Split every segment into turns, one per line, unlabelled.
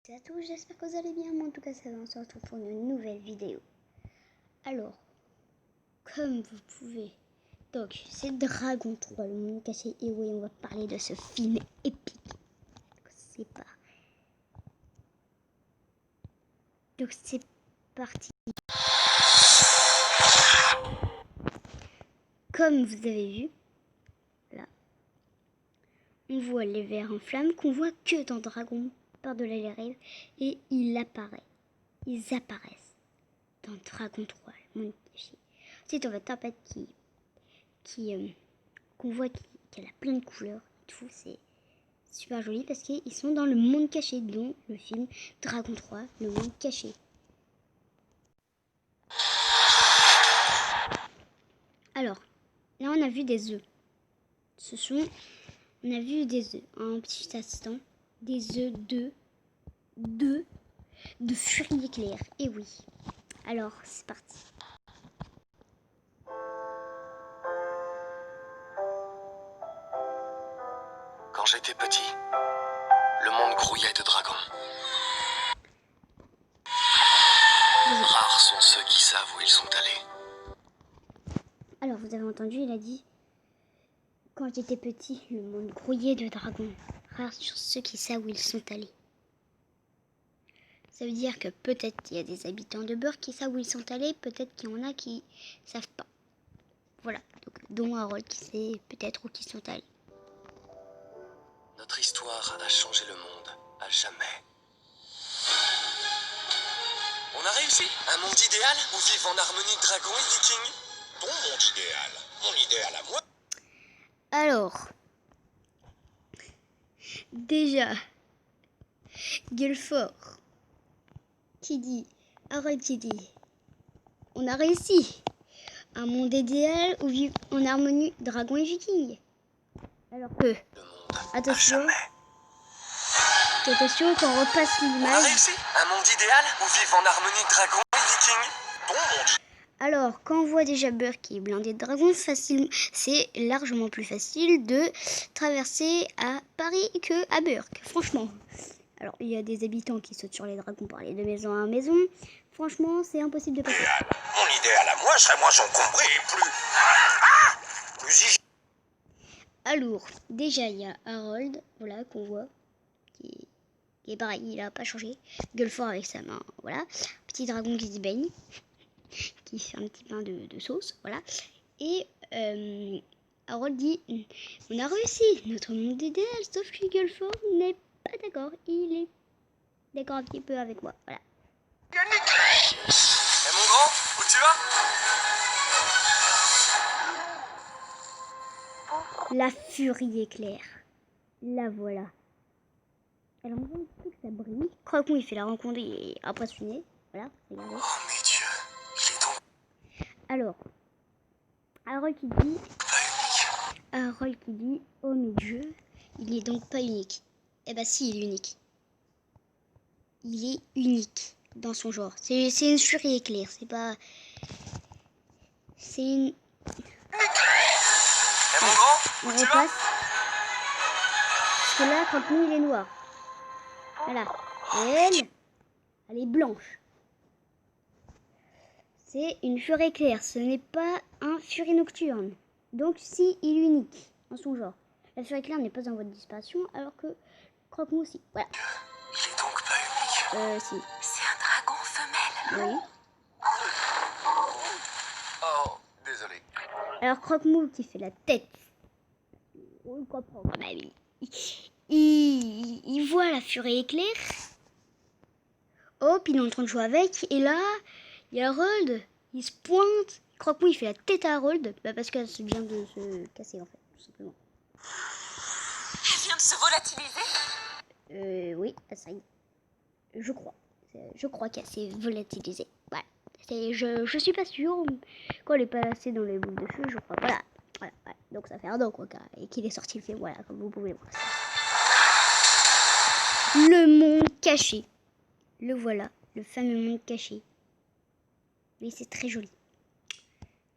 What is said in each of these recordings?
Salut à tous, j'espère que vous allez bien. Moi en tout cas ça va, on se retrouve pour une nouvelle vidéo. Alors, comme vous pouvez, donc c'est Dragon 3, le monde caché. Et oui, on va parler de ce film épique. Donc c'est parti. Comme vous avez vu, là, on voit les vers en flammes qu'on voit que dans Dragon par-delà les rêves. Et ils apparaissent dans Dragon 3, le monde caché. Ensuite on va Tempête qu'on voit qu'elle a plein de couleurs et tout, c'est super joli parce qu'ils sont dans le monde caché, dont le film Dragon 3, le monde caché. Alors, là on a vu des œufs. On a vu des œufs, un petit instant, des œufs de furie éclair. Et oui. Alors, c'est parti.
Quand j'étais petit, le monde grouillait de dragons. Rares sont ceux qui savent où ils sont allés.
Alors, vous avez entendu, il a dit « Quand j'étais petit, le monde grouillait de dragons. Rares sont ceux qui savent où ils sont allés. » Ça veut dire que peut-être il y a des habitants de Burg qui savent où ils sont allés, peut-être qu'il y en a qui savent pas. Voilà, donc, dont Harold qui sait peut-être où ils sont allés.
Notre histoire a changé le monde à jamais. On a réussi. Un monde idéal où vivent en harmonie dragons et vikings. Ton monde idéal. Mon idéal à moi.
Alors, déjà, Guilford qui dit, Harold qui dit, on a réussi. Un monde idéal où vivent en harmonie dragons et vikings. Alors que, attention quand on repasse
On a
l'image.
réussi. Un monde idéal où vivent en harmonie dragons et vikings. Ton monde.
Alors, quand on voit déjà Burg qui est blindé de dragons, c'est largement plus facile de traverser à Paris que à Burg, franchement. Alors, il y a des habitants qui sautent sur les dragons pour aller de maison en maison. Franchement, c'est impossible de passer.
Mon idéal à moi serait moins encombré et plus
Alors, déjà, il y a Harold, voilà, qu'on voit, qui est pareil, il a pas changé. Guilford avec sa main, voilà. Petit dragon qui se baigne, qui fait un petit pain de sauce, voilà. Et Harold dit, on a réussi notre monde idéal, sauf que Guilford n'est pas d'accord. Il est d'accord un petit peu avec moi, voilà.
Eh mon grand, où tu vas?
La furie éclair. La voilà. Alors on voit un petit peu que ça brille. Croque-moi, il fait la rencontre, il est impressionné. Voilà, regardez.
Oh mes dieux, il est donc
Alors, Harold qui dit, oh mes dieux, il est donc pas unique. Eh ben si, il est unique. Il est unique dans son genre. C'est une furie éclair, c'est pas... C'est une...
Eh mon grand,
On
où tu vas?
repasse. Parce que là, Croque-moi, il est noir. Voilà. Et elle est blanche. C'est une furie éclair, ce n'est pas un furie nocturne. Donc si, il est unique en son genre. La furie éclair n'est pas en voie de disparition, alors que Croque-moi aussi. Voilà.
Il est donc pas unique.
Si.
C'est un dragon femelle.
Oui.
Oh, désolé.
Alors Croque-moi qui fait la tête. On comprend quand même. Il voit la furie éclair. Hop, il est en train de jouer avec. Et là, il y a Harold. Il se pointe. Croque-moi, il fait la tête à Harold. Bah parce qu'elle vient de se casser en fait, tout simplement.
Elle vient de se volatiliser.
Oui, ça y est. Je crois. Je crois qu'elle s'est volatilisée. Voilà. Je suis pas sûre. Quand elle est passée dans les boules de feu, je crois. Voilà. Voilà. Donc ça fait un an quoi. Et qu'il est sorti le film. Voilà, comme vous pouvez le voir. Le monde caché. Le voilà. Le fameux monde caché. Oui, c'est très joli.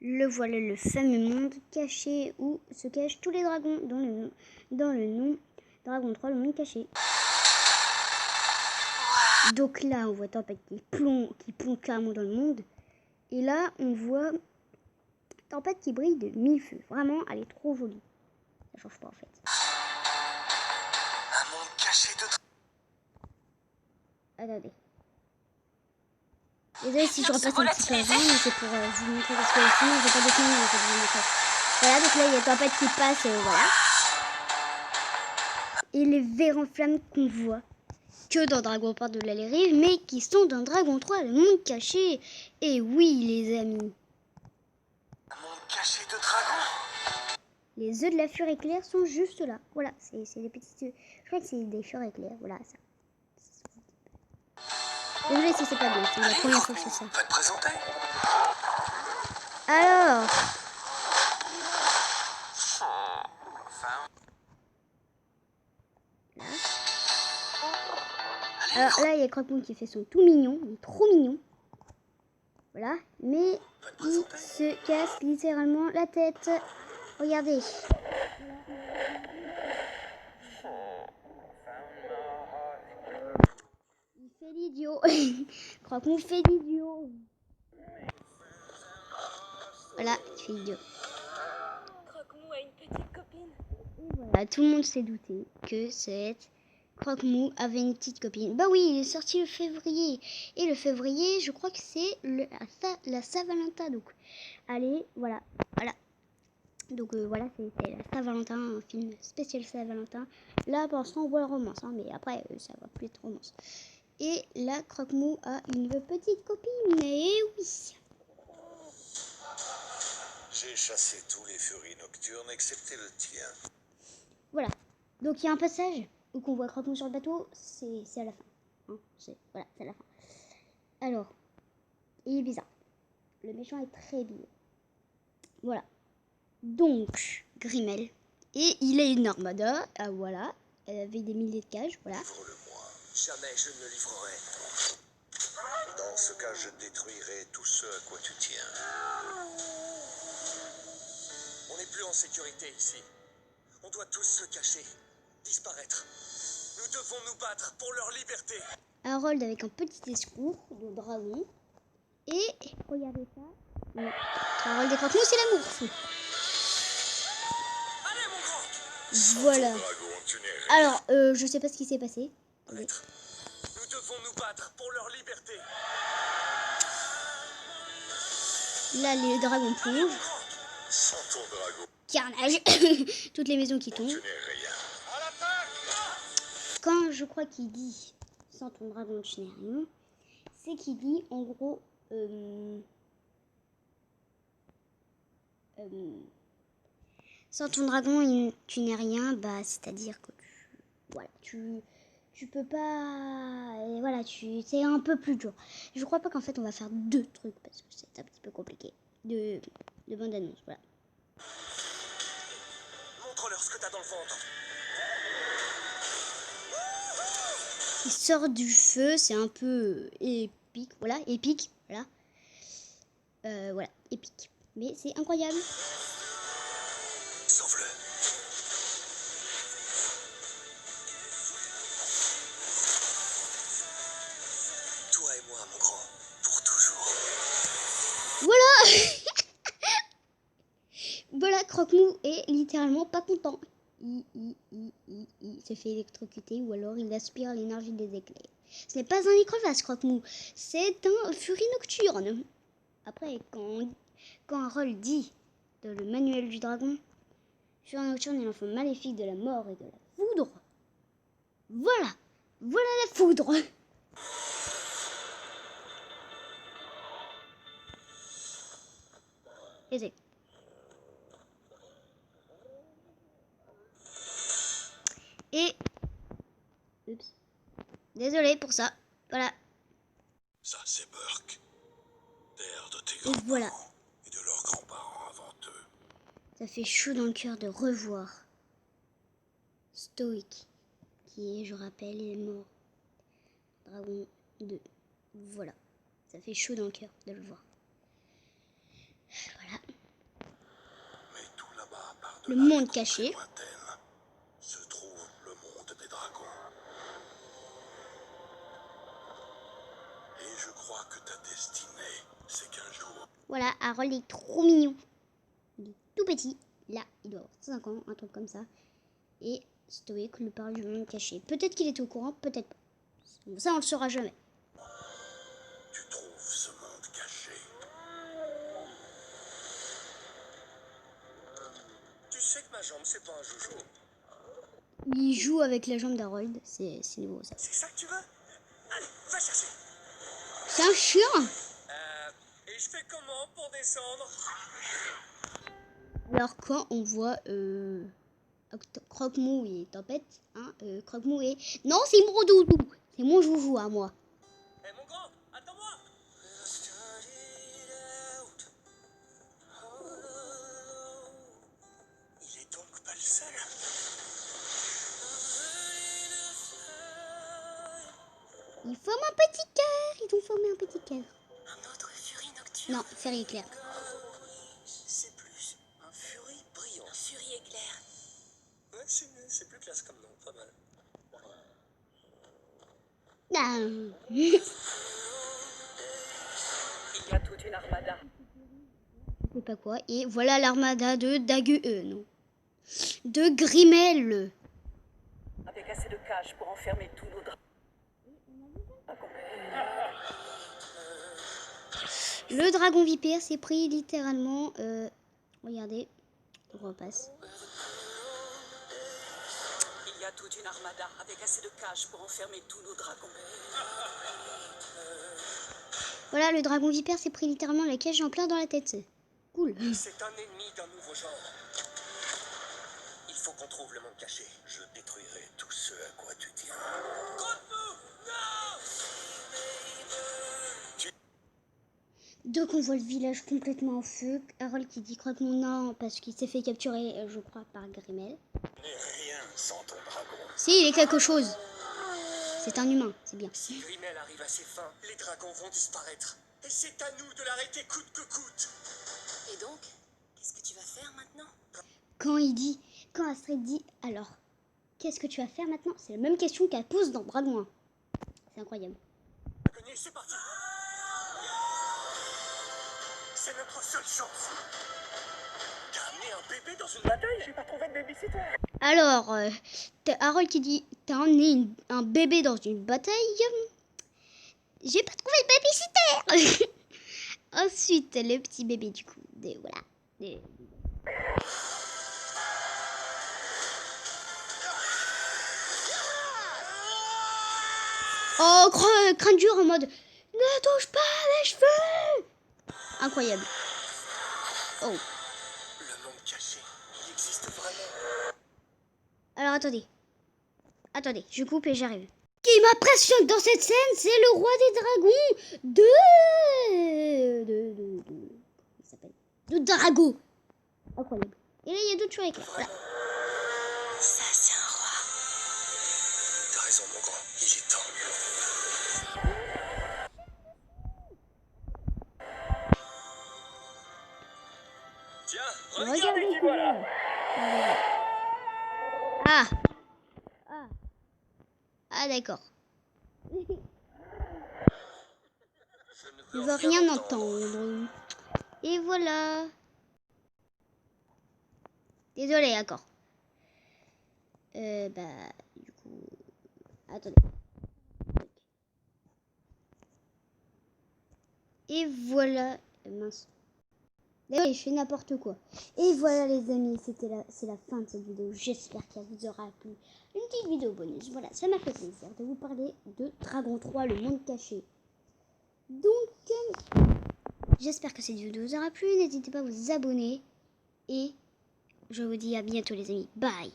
Le voilà, le fameux monde caché où se cachent tous les dragons dans le nom Dragon 3, le monde caché. Donc là, on voit Tempête qui plonge clairement dans le monde. Et là, on voit Tempête qui brille de 1000 feux. Vraiment, elle est trop jolie. Ça change pas en fait.
Un monde caché de...
Attendez. Désolé si je repasse un petit peu avant, mais c'est pour vous montrer parce que sinon j'ai pas de en fait, vous montrer. Voilà, donc là il y a Tempête qui passe, voilà. Et les vers en flammes qu'on voit que dans Dragon Ball de la Rive, mais qui sont dans Dragon 3, le monde caché. Et oui les amis.
Un monde caché de dragons.
Les œufs de la Furie éclair sont juste là. Voilà, c'est des petites œufs. Je crois que c'est des Furies éclairs, voilà ça. Désolé si c'est pas bien, c'est la première fois que je fais ça.
Va te présenter.
Alors, alors là, il y a Croque-Mou qui fait son tout mignon, il est trop mignon. Voilà, mais il se casse littéralement la tête. Regardez. Il fait l'idiot. Croque-Mou fait l'idiot. Voilà, il fait l'idiot.
Croque-Mou a une petite copine.
Et voilà, tout le monde s'est douté que cette Croque-Mou avait une petite copine. Bah oui, il est sorti le février. Et le février, je crois que c'est la Saint-Valentin. Donc, allez, voilà. Donc voilà, c'était la Saint-Valentin, un film spécial Saint-Valentin. Là, pour l'instant, on voit la romance, hein, mais après, ça va plus être romance. Et là, Croque-Mou a une petite copine. Et oui.
J'ai chassé tous les furies nocturnes excepté le tien.
Voilà. Donc, il y a un passage où on voit Croque-Mou sur le bateau. C'est à la fin. Hein, c'est à la fin. Alors, il est bizarre. Le méchant est très bizarre. Voilà. Donc, Grimel. Et il a une armada. Ah, voilà. Avec des milliers de cages. Voilà.
Livre-le-moi.
Jamais je ne le livrerai.
Dans ce cas, je détruirai tout ce à quoi tu tiens.
On n'est plus en sécurité ici. On doit tous se cacher, disparaître. Nous devons nous battre pour leur liberté.
Harold avec un petit escroc de dragon. Et regardez ça. Non. Harold et Croque-Mou, c'est l'amour fou.
Allez mon grand.
Voilà.
Dragon, tu n'es rien.
Alors, je sais pas ce qui s'est passé.
Nous devons nous battre pour leur liberté.
Là, les dragons plongent.
Sans ton dragon,
Carnage. Toutes les maisons qui tombent.
tu n'es rien.
Quand je crois qu'il dit sans ton dragon tu n'es rien, c'est qu'il dit en gros sans ton dragon tu n'es rien, bah c'est à dire que tu peux pas, et voilà, c'est un peu plus dur. Je crois pas qu'en fait on va faire deux trucs parce que c'est un petit peu compliqué de bande annonce. Voilà.
Montre-leur ce que t'as dans le ventre.
Il sort du feu, c'est un peu épique, voilà, voilà, épique. Mais c'est incroyable.
Sauve-le. Toi et moi, mon grand, pour toujours.
Voilà. Voilà, Croque-Mou est littéralement pas content. Il se fait électrocuter ou alors il aspire l'énergie des éclairs. Ce n'est pas un écrevisse, Croque-Mou, c'est un furie nocturne. Après, quand Harold dit dans le manuel du dragon, furie nocturne est l'enfant maléfique de la mort et de la foudre. Voilà la foudre. Et oups. Désolé pour ça. Voilà.
Ça, c'est Burke. Père de tes
Et
grands-parents
voilà.
et de leurs grands-parents avant eux.
Ça fait chaud dans le cœur de revoir Stoïque, qui est, je rappelle, est mort. Dragon 2. Voilà. Ça fait chaud dans le cœur de le voir. Voilà.
Mais tout là-bas,
Le
par-delà
monde
les contrées
caché.
lointaines, se trouve le monde des dragons. que ta destinée, c'est qu'un jour...
Voilà, Harold est trop mignon. Il est tout petit. Là, il doit avoir 5 ans, un truc comme ça. Et Stoïque lui parle du monde caché. Peut-être qu'il est au courant, peut-être pas. Ça, on le saura jamais.
Tu trouves ce monde caché.
Tu sais que ma jambe, c'est pas un joujou.
Il joue avec la jambe d'Harold. C'est nouveau, ça.
C'est ça que tu veux? Allez, va chercher.
C'est un chien.
Et je fais comment pour descendre?
Alors, quand on voit Croque-Mou et Tempête, hein, Croque-Mou et... Non, c'est mon doudou. C'est mon joujou à moi.
Hé mon grand, attends-moi. Il est donc pas le seul.
Ils forment un petit cœur. Ils ont formé un petit cœur.
Un autre furie nocturne.
Non, Furie éclair.
C'est plus un furie brillant.
Un furie éclair.
Ouais, c'est plus classe comme nom, pas mal.
Ah.
Il y a toute une armada.
Je sais pas quoi. Et voilà l'armada de non. De Grimel.
Avec assez de cages pour enfermer tous nos draps.
Le dragon vipère s'est pris littéralement... regardez. On repasse.
Il y a toute une armada avec assez de cages pour enfermer tous nos dragons.
Voilà, le dragon vipère s'est pris littéralement la cage en plein dans la tête. Cool.
C'est un ennemi d'un nouveau genre. Il faut qu'on trouve le monde caché.
Je détruirai tout ce à quoi tu tiens.
Donc on voit le village complètement en feu. Harold qui dit croque mon nom parce qu'il s'est fait capturer, je crois, par Grimel.
N'est rien sans ton dragon.
Si, il est quelque chose. C'est un humain, c'est bien.
Si Grimel arrive à ses fins, les dragons vont disparaître. Et c'est à nous de l'arrêter coûte que coûte.
Et donc, qu'est-ce que tu vas faire maintenant?
Quand Astrid dit, alors, qu'est-ce que tu vas faire maintenant? C'est la même question qu'elle pose dans Dragon 1. C'est incroyable.
Cogné, c'est parti. C'est notre seule chance. T'as amené un bébé dans une bataille? J'ai pas trouvé de babysitter.
Alors, t'as Harold qui dit, t'as emmené un bébé dans une bataille. J'ai pas trouvé de babysitter. Ensuite, le petit bébé du coup. Voilà. Oh, crâne dur en mode, ne touche pas mes cheveux. Incroyable. Oh.
Le monde caché, il existe vraiment.
Alors attendez, je coupe et j'arrive. Qui m'impressionne dans cette scène, c'est le roi des dragons comment il s'appelle? De Drago. Incroyable. Et là il y a d'autres choses avec là. Voilà.
Ça, c'est un roi.
T'as raison, mon grand, il est temps. Tiens, regardez qui voilà.
Ah d'accord.
Je
ne veux rien entendre. Et voilà. Désolé, d'accord. Du coup... Attendez. Et voilà... Mince. D'ailleurs, je fais n'importe quoi. Et voilà les amis, c'est la fin de cette vidéo. J'espère qu'elle vous aura plu. Une petite vidéo bonus. Voilà, ça m'a fait plaisir de vous parler de Dragon 3, le monde caché. Donc, j'espère que cette vidéo vous aura plu. N'hésitez pas à vous abonner. Et je vous dis à bientôt les amis. Bye.